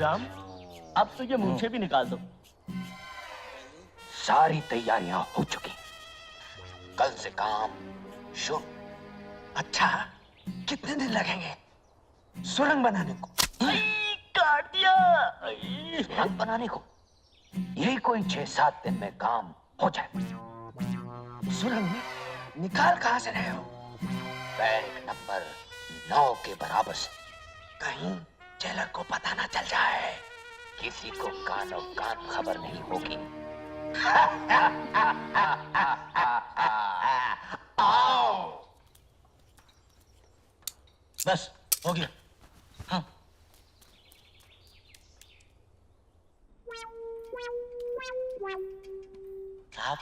राम, अब तो ये मूंछें भी निकाल दो। सारी तैयारियां हो चुकी, कल से काम शुरू। अच्छा, कितने दिन लगेंगे सुरंग बनाने को? काट दिया। सुरंग बनाने को यही कोई 6-7 दिन में काम हो जाए। सुरंग निकाल कहां से रहे हो? बैंक नंबर 9 के बराबर से। कहीं जेलर को पता ना चल जाए। किसी को कानो कान खबर नहीं होगी। आओ। बस हो गया। हाँ। साहब।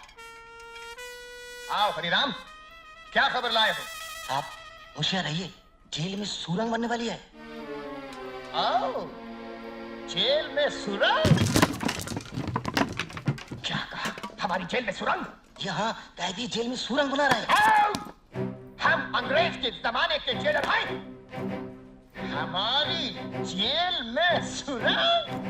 आओ हरिराम, क्या खबर लाए हो? साहब होशियार रहिए, जेल में सुरंग बनने वाली है। आओ, जेल में सुरंग? क्या कहा? हमारी जेल में सुरंग? यहाँ कैदी जेल में सुरंग बना रहे हैं। हम अंग्रेज के जमाने के जेलर हैं। हमारी जेल में सुरंग?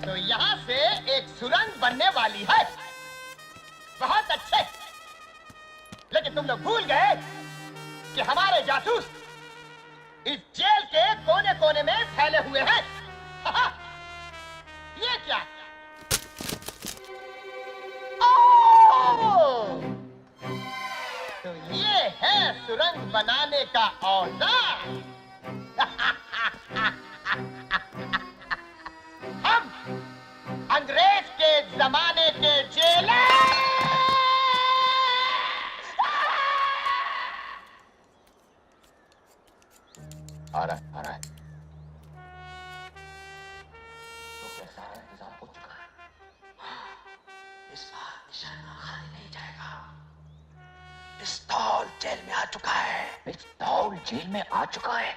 तो यहाँ से एक सुरंग बनने वाली है। बहुत अच्छे, लेकिन तुम लोग भूल गए कि हमारे जासूस इस जेल के कोने कोने में फैले हुए हैं। ये क्या? तो ये है सुरंग बनाने का औजार। हम अंग्रेज के जमाने के जेलर। आ रहा है। तो कैसा है? इंतजाम हो चुका है। इस बार निशाना खाली नहीं जाएगा। पिस्तौल जेल में आ चुका है। पिस्तौल जेल में आ चुका है।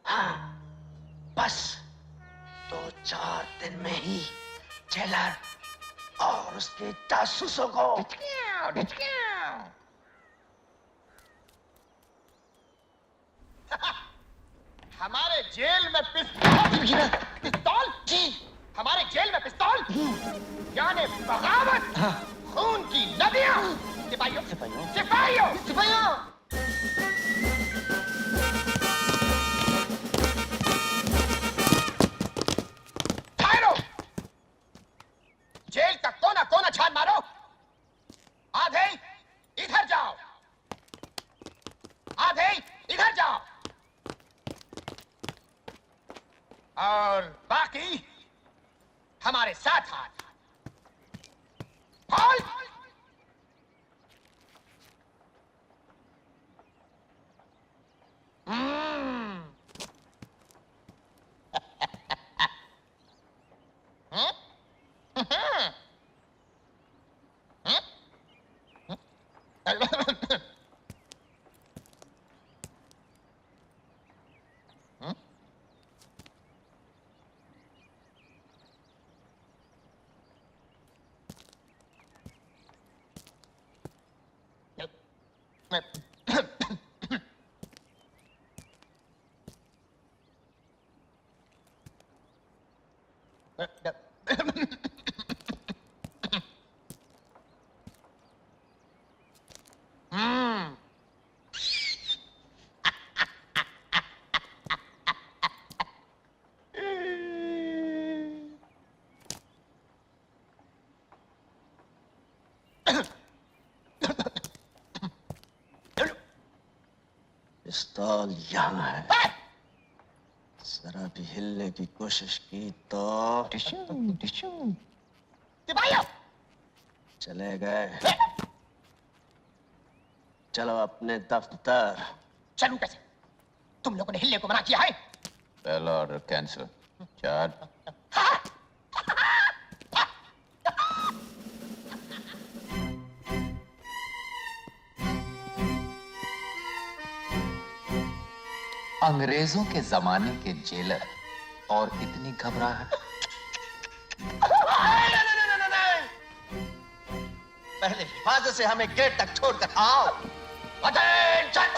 हाँ, बस 2-4 दिन में ही जेलर और उसके जासूसों को हमारे जेल में पिस्तौल जी, हमारे जेल में पिस्तौल यानी बगावत। खून की नदियां। सिपाहियों सिपाहियों सिपाहियों सिपाहियों, जेल का कोना कोना छान मारो। आधे इधर जाओ, आधे इधर जाओ, और बाकी हमारे साथ हाथ। खोल। पिस्तौल यहाँ है। जरा भी हिलने की कोशिश की तो चले गए। चलो अपने दफ्तर। चलूं कैसे? तुम लोगों ने हिलने को मना किया है। पहला ऑर्डर कैंसिल। चार अंग्रेजों के जमाने के जेलर और इतनी घबराहट। पहले हिफाजत से हमें गेट तक छोड़कर आओ। Attention!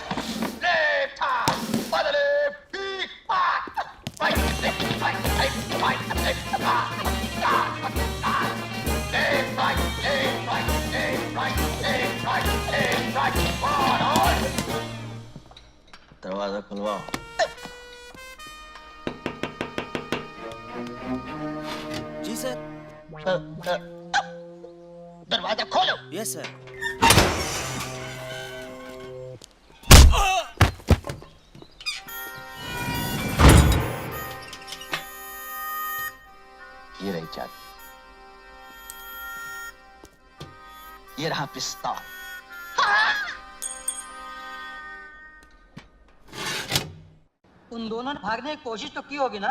Left hand, बदले पीक पाक, right, left, right, left, right, left, pass, pass, pass, left, right, left, right, left, right, left, right, left, right, on, on. दरवाजा खुलवाओ। जी सर। दरवाजा खोलो। Yes sir. ये रही चाबी। ये रहा पिस्तौल। उन दोनों ने भागने की कोशिश तो की होगी ना?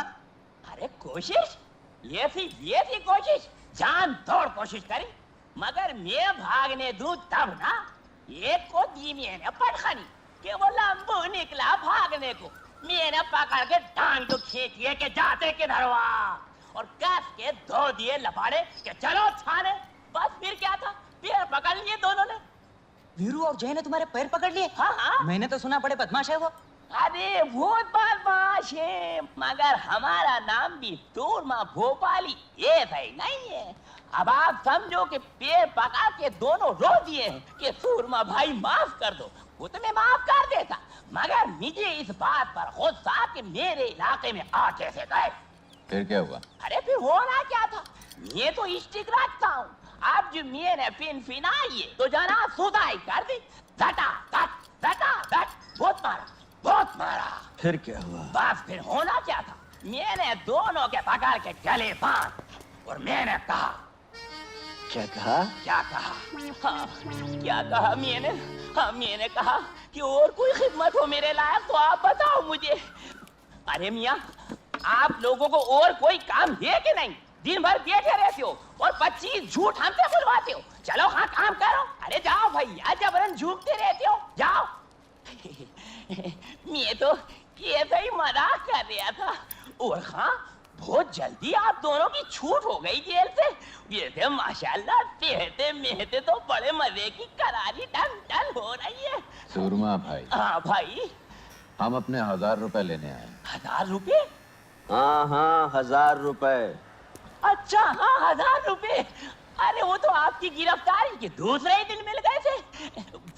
अरे कोशिश ये थी कोशिश, जान तोड़ कोशिश करी, मगर मैं भागने दूं तब ना। एक को दी मैंने पटखनी कि वो लंबू निकला भागने को, मैंने पकड़ के टांग तो खींचिए के जाते किधर वहाँ, और कस के दो दिए लपाड़े कि चलो थाने। बस फिर क्या था, पैर पकड़ लिए दोनों ने। वीरू और जय ने तुम्हारे पैर पकड़ लिए? हाँ। मैंने तो सुना बड़े बदमाश है वो। अरे बहुत बदमाश है, मगर हमारा नाम भी सूरमा भोपाली ये सही नहीं है। अब आप समझो कि पैर पकड़ के दोनों रो दिए कि सूरमा भाई माफ कर दो, वो तो मैं माफ कर देता, मगर मुझे इस बात पर गुस्सा कि मेरे इलाके में आ कैसे गए। फिर क्या हुआ? अरे फिर होना क्या था, ये तो स्टिक रखता हूँ, अब जो मैंने पिन फिनाई है तो जना सुधाई कर दी, धटा धट बहुत मारा। फिर क्या हुआ? बस फिर होना क्या था, मैंने दोनों के पकड़ के गले बांध और मैंने कहा। क्या कहा? हाँ, क्या कहा मैंने कहा कि और कोई खिदमत हो मेरे लायक तो आप बताओ मुझे। अरे मियाँ, आप लोगों को और कोई काम है कि नहीं? दिन भर बैठे रहते हो और 25 झूठ हमसे बुलवाते हो। चलो हाँ काम करो। अरे जाओ भैया, जबरन झूठते रहते हो, जाओ। मैं तो ऐसे ही मजाक कर रहा था। और हाँ, बहुत जल्दी आप दोनों की छूट हो गई जेल से। ये थे माशाल्लाह, सेहते मेहते तो बड़े मजे की करारी टन हो रही है। सूरमा भाई। हाँ भाई। हम अपने 1000 रुपए लेने आए। 1000 रुपए? हाँ 1000 रुपए। अच्छा हाँ, 1000 रुपए। अरे वो तो आपकी गिरफ्तारी के दूसरे ही दिन मिल गए थे।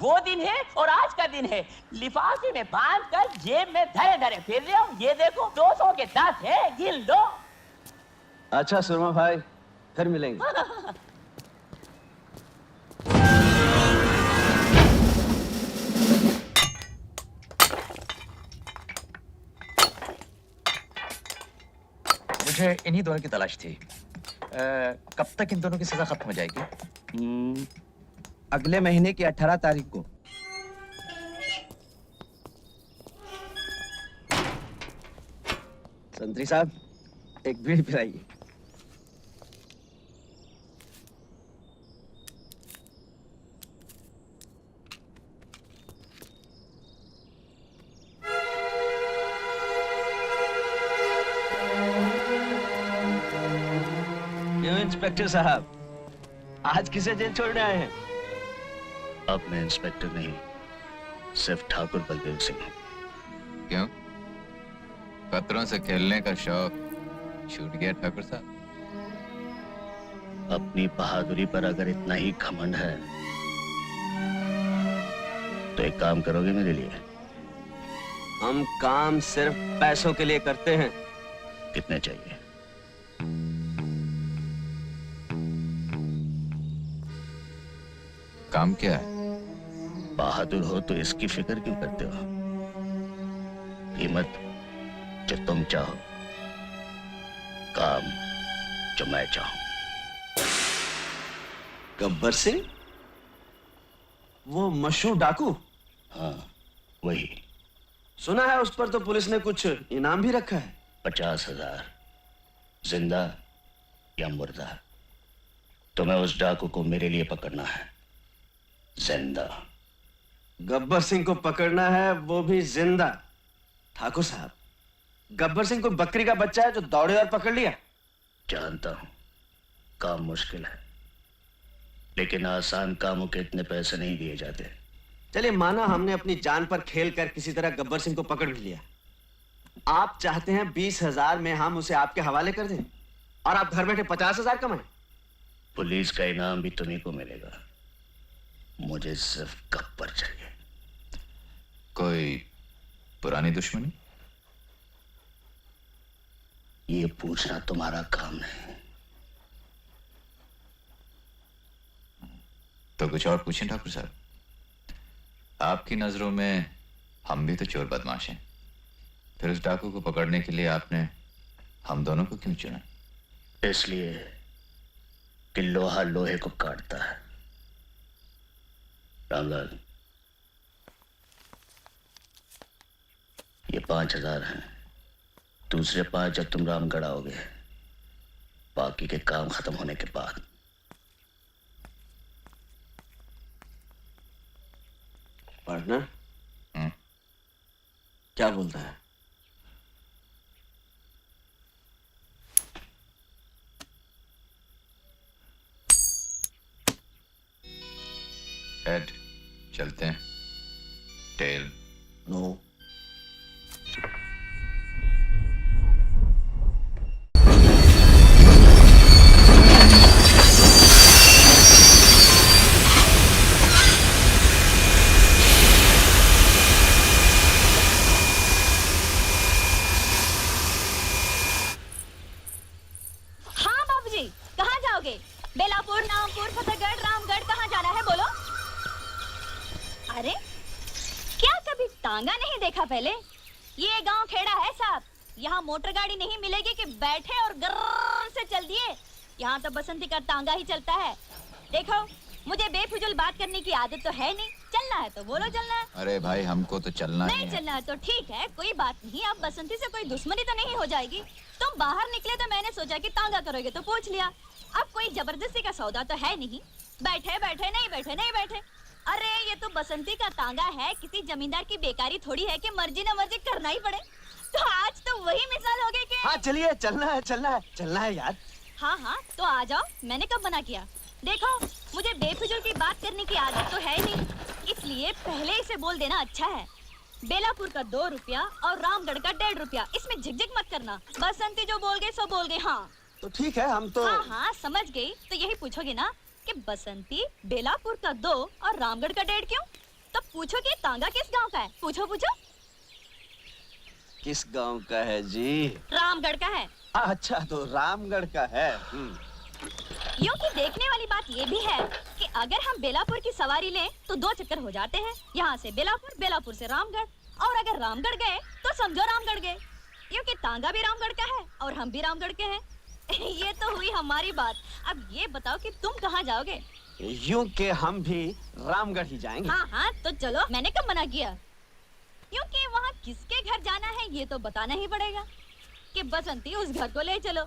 वो दिन है और आज का दिन है, लिफाफे में बांध कर जेब में धरे फिर रहे हो। ये देखो 200 के 10 है, गिन लो। अच्छा सुरमा भाई, फिर मिलेंगे। मुझे इन्हीं दोनों की तलाश थी। कब तक इन दोनों की सजा खत्म हो जाएगी? अगले महीने की 18 तारीख को। संतरी साहब, एक बीड़ी पिलाइए। क्यों इंस्पेक्टर साहब, आज किसे जेल छोड़ने आए हैं? अब मैं इंस्पेक्टर नहीं, सिर्फ ठाकुर बलदेव सिंह हूँ। क्यों? खतरों से खेलने का शौक छूट गया ठाकुर साहब? अपनी बहादुरी पर अगर इतना ही घमंड है तो एक काम करोगे मेरे लिए? हम काम सिर्फ पैसों के लिए करते हैं। कितने चाहिए? काम क्या है? बहादुर हो तो इसकी फिक्र क्यों करते हो? कीमत जो तुम चाहो, काम जो मैं चाहूं। गब्बर सिंह, वो मशहूर डाकू? हाँ वही। सुना है उस पर तो पुलिस ने कुछ इनाम भी रखा है। 50,000, जिंदा या मुर्दा। तुम्हें उस डाकू को मेरे लिए पकड़ना है, जिंदा। गब्बर सिंह को पकड़ना है, वो भी जिंदा। ठाकुर साहब, गब्बर सिंह कोई बकरी का बच्चा है जो दौड़े और पकड़ लिया? जानता हूं काम मुश्किल है, लेकिन आसान कामों के इतने पैसे नहीं दिए जाते। चलिए माना हमने अपनी जान पर खेल कर किसी तरह गब्बर सिंह को पकड़ भी लिया। आप चाहते हैं 20,000 में हम उसे आपके हवाले कर दें और आप घर बैठे 50,000 कमाएं? पुलिस का इनाम भी तुम्हीं को मिलेगा, मुझे सिर्फ गब्बर चाहिए। कोई पुरानी दुश्मनी? ये पूछना तुम्हारा काम नहीं। तो कुछ और पूछें ठाकुर साहब। आपकी नजरों में हम भी तो चोर बदमाश हैं, फिर उस डाकू को पकड़ने के लिए आपने हम दोनों को क्यों चुना? इसलिए कि लोहा लोहे को काटता है। रामलाल, ये 5,000 हैं, दूसरे 5 जब तुम रामगढ़ आओगे, बाकी के काम खत्म होने के बाद। पार्टनर क्या बोलता है? हेड चलते हैं, टेल नो। बेलापुर, नामपुर, फतेहगढ़, रामगढ़, कहाँ जाना है बोलो? अरे क्या कभी तांगा नहीं देखा पहले? ये गांव खेड़ा है साहब, यहाँ मोटर गाड़ी नहीं मिलेगी कि बैठे और गर्र से चल दिए। यहाँ तो बसंती का तांगा ही चलता है। देखो मुझे बेफिजूल बात करने की आदत तो है नहीं, चलना है तो बोलो चलना है। अरे भाई हमको तो चलना नहीं चलना है तो ठीक है, कोई बात नहीं। अब बसंती से कोई दुश्मनी तो नहीं हो जाएगी। तुम बाहर निकले तो मैंने सोचा कि तांगा करोगे तो पूछ लिया। अब कोई जबरदस्ती का सौदा तो है नहीं, बैठे बैठे नहीं बैठे नहीं बैठे। अरे ये तो बसंती का तांगा है, किसी जमींदार की बेकारी थोड़ी है कि मर्जी न मर्जी करना ही पड़े। तो आज तो वही मिसाल हो गई कि हाँ चलिए, चलना है चलना है चलना है यार। हाँ हाँ तो आ जाओ, मैंने कब मना किया? देखो मुझे बेफिजूल की बात करने की आदत तो है नहीं, इसलिए पहले इसे बोल देना अच्छा है। बेलापुर का 2 रुपया और रामगढ़ का 1.5 रुपया, इसमें झिकझिक मत करना। बसंती जो बोल गए सो बोल गए। हाँ तो ठीक है, हम तो हाँ हाँ समझ गई। तो यही पूछोगे ना कि बसंती बेलापुर का 2 और रामगढ़ का 1.5 क्यों? तो पूछोगे तांगा किस गांव का है? पूछो पूछो। किस गांव का है जी? रामगढ़ का है। अच्छा तो रामगढ़ का है। यूं कि देखने वाली बात ये भी है कि अगर हम बेलापुर की सवारी लें तो 2 चक्कर हो जाते हैं, यहाँ से बेलापुर, बेलापुर से रामगढ़। और अगर रामगढ़ गए तो समझो रामगढ़ गए। यूं कि तांगा भी रामगढ़ का है और हम भी रामगढ़ के हैं। ये तो हुई हमारी बात। अब ये बताओ कि तुम कहाँ जाओगे? यूं के हम भी रामगढ़ ही जाएंगे। हाँ हाँ तो चलो, मैंने कब मना किया? क्योंकि वहाँ किसके घर जाना है ये तो बताना ही पड़ेगा कि बसंती उस घर को ले चलो।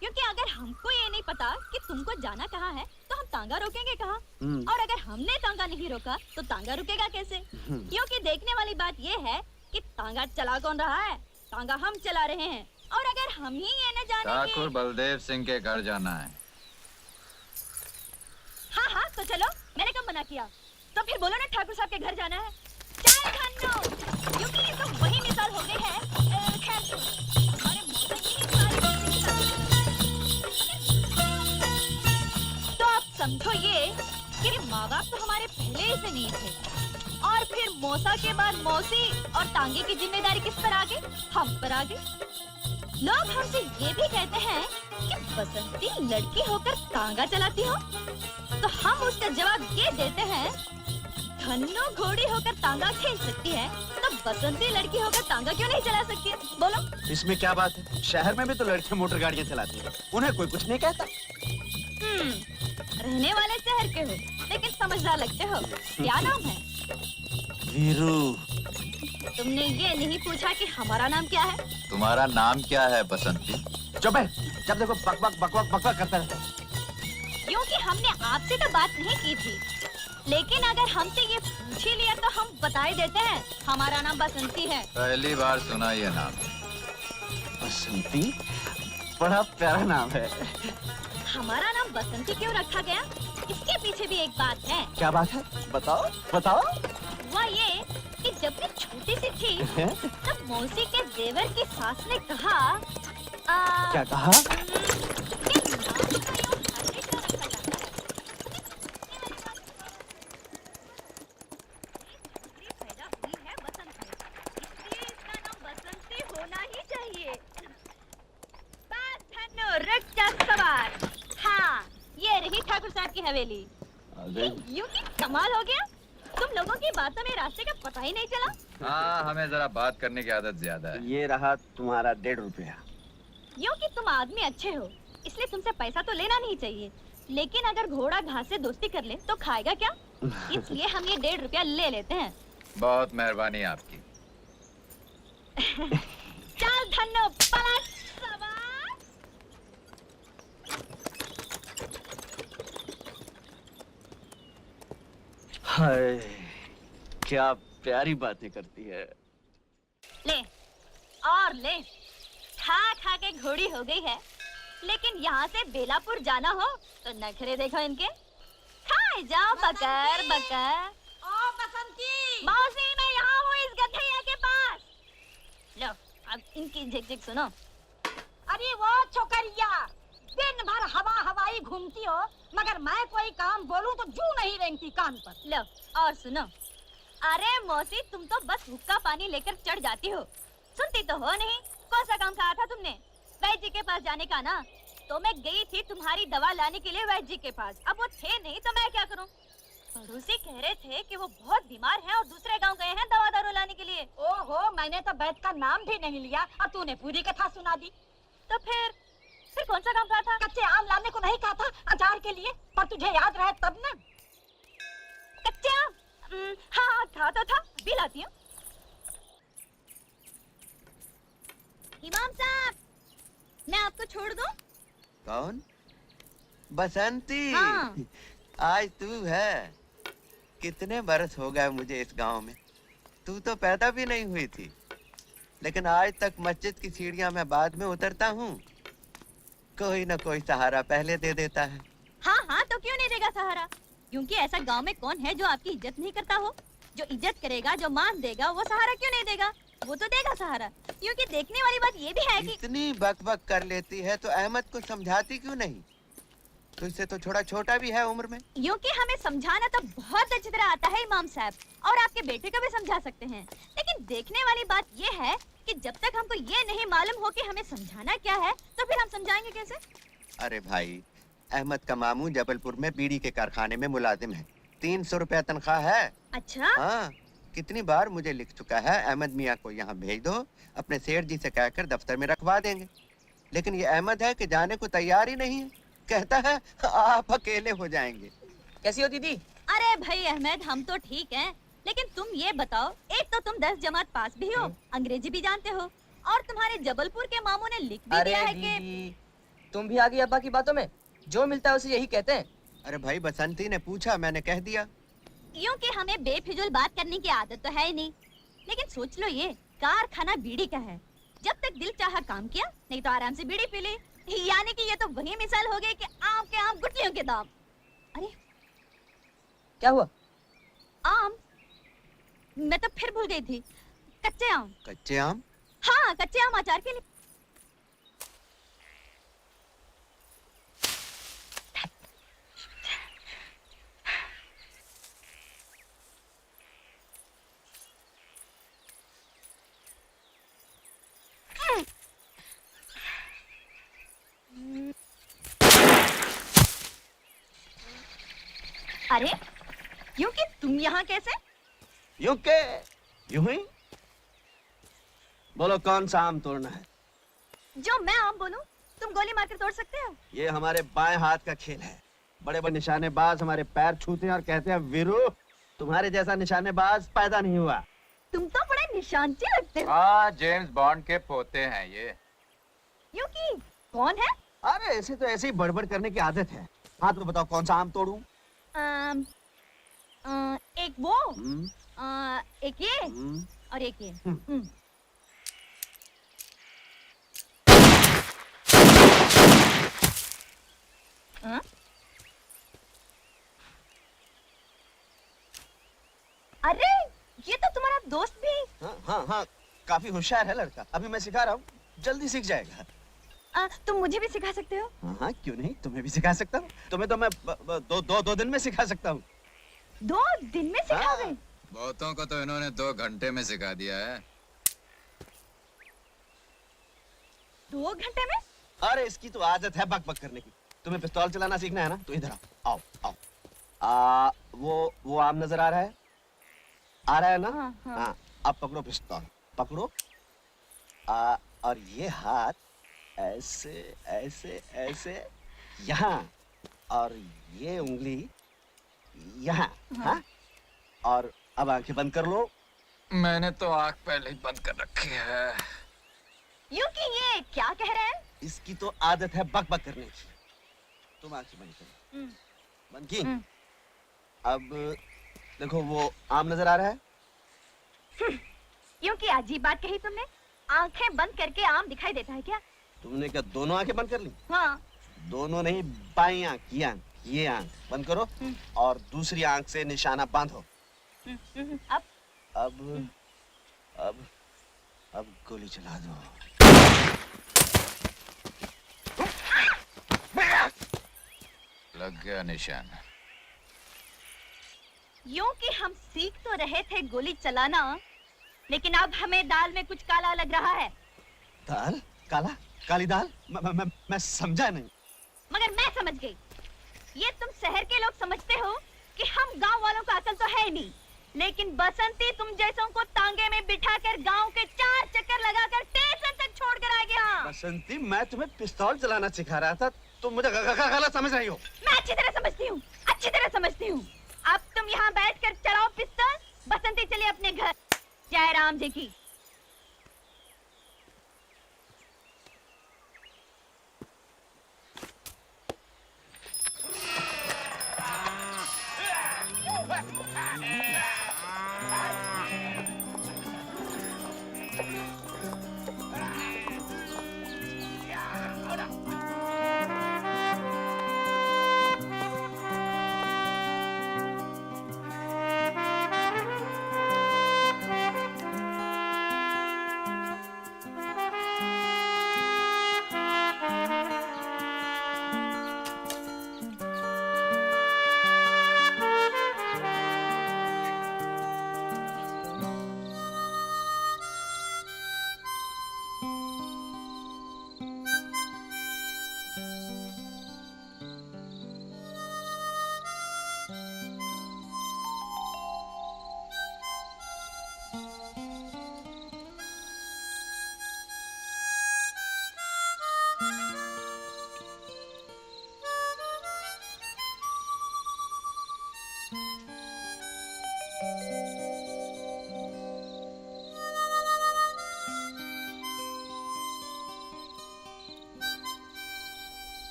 क्योंकि अगर हमको ये नहीं पता कि तुमको जाना कहाँ है तो हम तांगा रोकेंगे कहाँ? और अगर हमने तांगा नहीं रोका तो तांगा रुकेगा कैसे? क्योंकि देखने वाली बात ये है कि तांगा चला कौन रहा है? तांगा हम चला रहे हैं। और अगर हम ही ये न जाने ठाकुर बलदेव सिंह के घर जाना है। हाँ हाँ तो चलो, मैंने कब मना किया? तो फिर बोलो ना ठाकुर साहब के घर जाना है। चल खन्नो, क्योंकि ये तो वही मिसाल हो गई है। खैर हमारे मौसा की तो आप समझो ये कि माँ बाप तो हमारे पहले ही से नहीं थे, और फिर मौसा के बाद मौसी, और तांगे की जिम्मेदारी किस पर आ गई? हम पर आ गई। लोग हमसे ये भी कहते हैं कि बसंती लड़की होकर तांगा चलाती हो, तो हम उसका जवाब ये देते हैं, धन्नो घोड़ी होकर तांगा खेल सकती है तो बसंती लड़की होकर तांगा क्यों नहीं चला सकती है? बोलो इसमें क्या बात है? शहर में भी तो लड़के मोटर गाड़ियां चलाती हैं, उन्हें कोई कुछ नहीं कहता। रहने वाले शहर के हो लेकिन समझदार लगते हो। क्या नाम है? वीरू। तुमने ये नहीं पूछा कि हमारा नाम क्या है? तुम्हारा नाम क्या है बसंती? चुप है, जब देखो बकबक बकबक बकबक करता रहता है। क्योंकि हमने आपसे तो बात नहीं की थी, लेकिन अगर हमसे ये पूछ ही लिया तो हम बता ही देते हैं, हमारा नाम बसंती है। पहली बार सुना ये नाम। बसंती? बड़ा प्यारा नाम है। हमारा नाम बसंती क्यों रखा गया, इसके पीछे भी एक बात है। क्या बात है? बताओ बताओ। हुआ ये कि जब मैं छोटी सी थी तब मौसी के देवर की सास ने कहा क्या कहा? कि नाम का यूं हर एक का रखा जाता है। छोकरी पैदा हुई है बसंत में, इसलिए इसका नाम बसंती होना ही चाहिए। बस धन्नो रुक जा सवार। हाँ, ये रही ठाकुर साहब की हवेली। यूं कि कमाल हो गया, तुम लोगों की बातों में रास्ते का पता ही नहीं चला। हाँ, हमें जरा बात करने की आदत ज्यादा है। ये रहा तुम्हारा 1.5 रुपया। यूं कि तुम आदमी अच्छे हो, इसलिए तुमसे पैसा तो लेना नहीं चाहिए, लेकिन अगर घोड़ा घास से दोस्ती कर ले तो खाएगा क्या, इसलिए हम ये 1.5 रुपया ले लेते हैं। बहुत मेहरबानी आपकी। चल धन्नो पलट सवार। हाय, क्या प्यारी बातें करती है। ले और ले, खा खा के घोड़ी हो गई है, लेकिन यहाँ से बेलापुर जाना हो तो नखरे देखो इनके। खाए जाओ बकर बकर। ओ बसंती, मौसी मैं यहाँ हूँ इस गधैया के पास। लो अब इनकी झिक-झिक सुनो। अरे वो छोकरिया, दिन भर हवा हवाई घूमती हो, मगर मैं कोई काम बोलूं तो जू नहीं रेंगती कान पर। लो और सुनो। अरे मौसी तुम तो बस हुक्का पानी लेकर चढ़ जाती हो, सुनती तो हो नहीं। कौन सा काम कहा था तुमने? वैद्य जी के पास जाने का ना। तो मैं गई थी तुम्हारी दवा लाने के लिए वैद्य जी के पास, अब वो थे नहीं तो मैं क्या करूं? पड़ोसी कह रहे थे कि वो बहुत बीमार हैं और दूसरे गांव गए हैं दवा दारू लाने के लिए। ओहो, मैंने तो वैद्य का नाम भी नहीं लिया और तूने पूरी कथा सुना दी। तो फिर कौन सा काम कहा था? कच्चे आम लाने को नहीं कहा था अचार के लिए, पर तुझे याद रहे तब ना। कच्चे आम? हाँ कहा तो था, अभी लाती हूँ। इमाम साहब, मैं आपको छोड़ दूं? कौन? बसंती? हाँ। आज तू है? कितने बरस हो गए मुझे इस गांव में, तू तो पैदा भी नहीं हुई थी, लेकिन आज तक मस्जिद की सीढ़ियां मैं बाद में उतरता हूँ, कोई ना कोई सहारा पहले दे देता है। हाँ हाँ, तो क्यों नहीं देगा सहारा? क्योंकि ऐसा गांव में कौन है जो आपकी इज्जत नहीं करता हो? जो इज्जत करेगा, जो मान देगा, वो सहारा क्यों नहीं देगा? वो तो देगा सहारा। क्योंकि देखने वाली बात ये भी है कि इतनी बक कर लेती है तो अहमद को समझाती क्यों नहीं? तुझसे तो थोड़ा छोटा भी है उम्र में। क्योंकि हमें समझाना तो बहुत अच्छी तरह आता है इमाम साहब, और आपके बेटे को भी समझा सकते हैं, लेकिन देखने वाली बात ये है कि जब तक हमको ये नहीं मालूम हो कि हमें समझाना क्या है, तो फिर हम समझाएंगे कैसे? अरे भाई, अहमद का मामू जबलपुर में बीड़ी के कारखाने में मुलाजिम है, 300 रुपया तनख्वाह है। अच्छा? हाँ, कितनी बार मुझे लिख चुका है, अहमद मियाँ को यहाँ भेज दो, अपने सेठ जी से कहकर दफ्तर में रखवा देंगे, लेकिन ये अहमद है कि जाने को तैयार ही नहीं है, कहता है आप अकेले हो जाएंगे। कैसी हो दीदी? अरे भाई अहमद, हम तो ठीक हैं, लेकिन तुम ये बताओ, एक तो तुम 10 जमात पास भी हो, अंग्रेजी भी जानते हो, और तुम्हारे जबलपुर के मामू ने लिख भी दिया है कि तुम भी आ गई अब्बा की बातों में, जो मिलता है उसे यही कहते हैं। अरे भाई, बसंती ने पूछा, मैंने कह दिया। क्योंकि हमें बेफिजूल बात करने की आदत तो है ही नहीं, लेकिन सोच लो, ये कारखाना बीड़ी का है, जब तक दिल चाहा काम किया, नहीं तो आराम से बीड़ी पी ली। यानी कि ये तो वही मिसाल हो गई कि आम के आम गुठलियों के दाम। अरे क्या हुआ? आम? मैं तो फिर भूल गई थी, कच्चे आम। कच्चे आम? हाँ, कच्चे आम अचार के लिए। अरे यूं कि तुम यहाँ कैसे? यूं के यूं ही। बोलो कौन सा आम तोड़ना है? जो मैं आम बोलूं तुम गोली मारकर तोड़ सकते हो। ये हमारे बाएं हाथ का खेल है। बड़े बड़े निशानेबाज हमारे पैर छूते हैं और कहते हैं वीरू, तुम्हारे जैसा निशानेबाज पैदा नहीं हुआ। तुम तो बड़े निशानची लगते हो। हाँ, जेम्स बॉन्ड के पोते हैं ये। यूं कि कौन है? अरे ऐसे तो ऐसे ही बड़बड़ करने की आदत है। हाँ तो बताओ कौन सा आम तोड़ूं? एक वो, एक ये और एक ये। अरे ये तो तुम्हारा दोस्त भी। हाँ हाँ हाँ, काफी होशियार है लड़का। अभी मैं सिखा रहा हूँ, जल्दी सीख जाएगा। तुम मुझे भी सिखा सकते हो? हाँ हाँ, क्यों नहीं, तुम्हें भी सिखा सकता हूँ। तुम्हें तो मैं दो दिन में सिखा सकता हूँ। 2 दिन में सिखाओगे? हाँ। बहुतों को तो इन्होंने 2 घंटे में सिखा दिया है। 2 घंटे में? अरे इसकी तो आदत है बक बक करने की। तुम्हें पिस्तौल चलाना सीखना है ना, तो इधर आओ आओ आओ। वो आम नजर आ रहा है? आ रहा है ना? हाँ, हाँ। हाँ, अब पकड़ो पिस्तौल, पकड़ो। और ये हाथ ऐसे ऐसे ऐसे यहाँ, और ये उंगली यहाँ। हाँ? और अब आंखें बंद कर लो। मैंने तो आँख पहले ही बंद कर रखी है। यूं कि ये क्या कह रहे हैं? इसकी तो आदत है बक बक करने की। तुम आंखें बंद करो। बंद की? अब देखो, वो आम नजर आ रहा है? यूं कि अजीब बात कही तुमने। आंखें बंद करके आम दिखाई देता है क्या? तुमने क्या दोनों आंखें बंद कर ली? हाँ। दोनों नहीं, बाई आंख, ये आंख बंद करो और दूसरी आंख से निशाना बांधो। अब गोली चला दो। लग गया निशान। यूं कि हम सीख तो रहे थे गोली चलाना, लेकिन अब हमें दाल में कुछ काला लग रहा है। दाल? काला? काली दाल? मैं समझा नहीं। मगर मैं समझ गई। ये तुम शहर के लोग समझते हो कि हम गांव वालों को अकल तो है ही नहीं, लेकिन बसंती तुम जैसों को तांगे में बिठाकर गांव के 4 चक्कर लगाकर स्टेशन तक छोड़कर आ गया। बसंती, मैं तुम्हें पिस्तौल चलाना सिखा रहा था, तुम मुझे गलत समझ रही हो। मैं अच्छी तरह समझती हूँ, अच्छी तरह समझती हूँ। अब तुम यहाँ बैठकर चलाओ पिस्तौल। बसंती चलिए अपने घर। जय राम जी की।